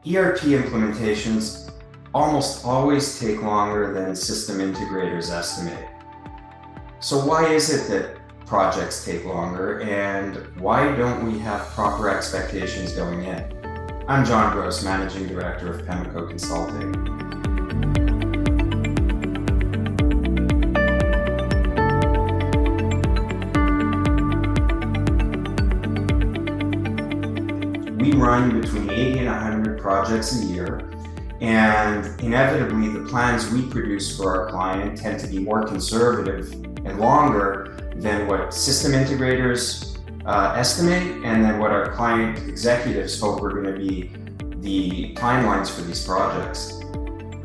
ERP implementations almost always take longer than system integrators estimate. So why is it that projects take longer, and why don't we have proper expectations going in? I'm John Gross, Managing Director of Pemeco Consulting. We run between 80 and 100 projects a year, and inevitably the plans we produce for our client tend to be more conservative and longer than what system integrators estimate, and then what our client executives hope are going to be the timelines for these projects.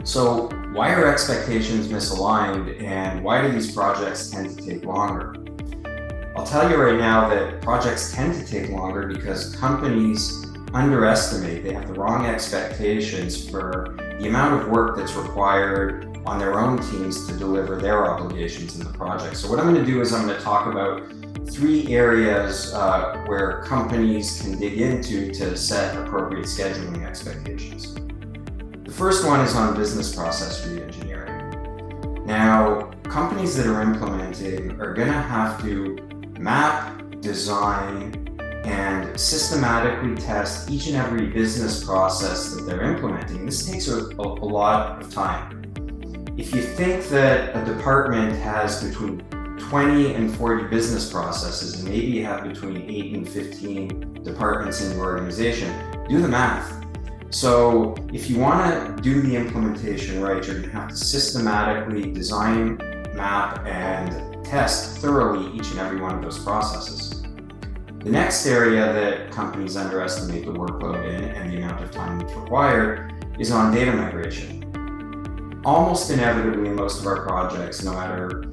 So why are expectations misaligned, and why do these projects tend to take longer? I'll tell you right now that projects tend to take longer because companies underestimate, they have the wrong expectations for the amount of work that's required on their own teams to deliver their obligations in the project. So what I'm going to do is I'm going to talk about three areas where companies can dig into to set appropriate scheduling expectations. The first one is on business process re-engineering. Now, companies that are implementing are going to have to map, design, and systematically test each and every business process that they're implementing. This takes a lot of time. If you think that a department has between 20 and 40 business processes, and maybe you have between 8 and 15 departments in your organization, do the math. So if you want to do the implementation right, you're going to have to systematically design, map, and test thoroughly each and every one of those processes. The next area that companies underestimate the workload in and the amount of time that's required is on data migration. Almost inevitably in most of our projects, no matter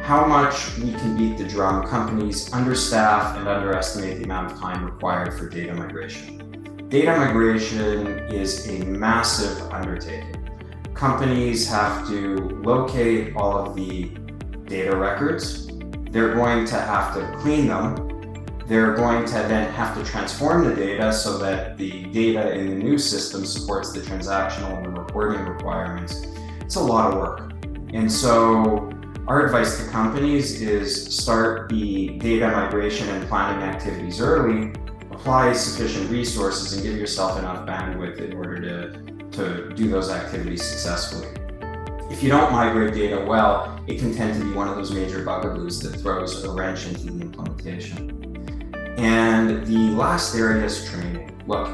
how much we can beat the drum, companies understaff and underestimate the amount of time required for data migration. Data migration is a massive undertaking. Companies have to locate all of the data records. They're going to have to clean them. They're going to then have to transform the data so that the data in the new system supports the transactional and the reporting requirements. It's a lot of work. And so our advice to companies is start the data migration and planning activities early, apply sufficient resources, and give yourself enough bandwidth in order to do those activities successfully. If you don't migrate data well, it can tend to be one of those major bugaboos that throws a wrench into the implementation. And the last area is training. Look,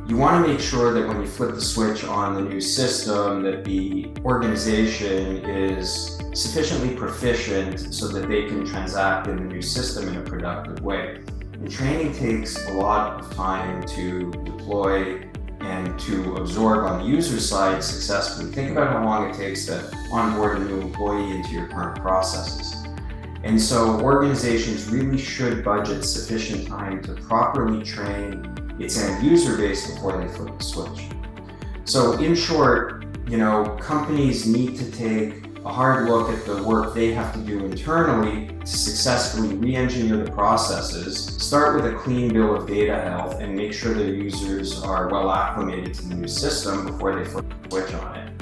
you want to make sure that when you flip the switch on the new system, that the organization is sufficiently proficient so that they can transact in the new system in a productive way. And training takes a lot of time to deploy and to absorb on the user side successfully. Think about how long it takes to onboard a new employee into your current processes. And so organizations really should budget sufficient time to properly train its end user base before they flip the switch. So in short, companies need to take a hard look at the work they have to do internally to successfully re-engineer the processes, start with a clean bill of data health, and make sure their users are well acclimated to the new system before they flip the switch on it.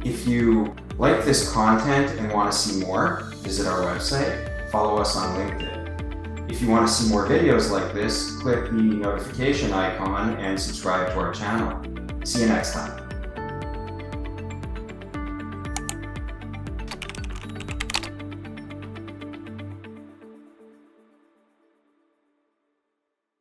If you like this content and want to see more, visit our website, follow us on LinkedIn. If you want to see more videos like this, click the notification icon and subscribe to our channel. See you next time.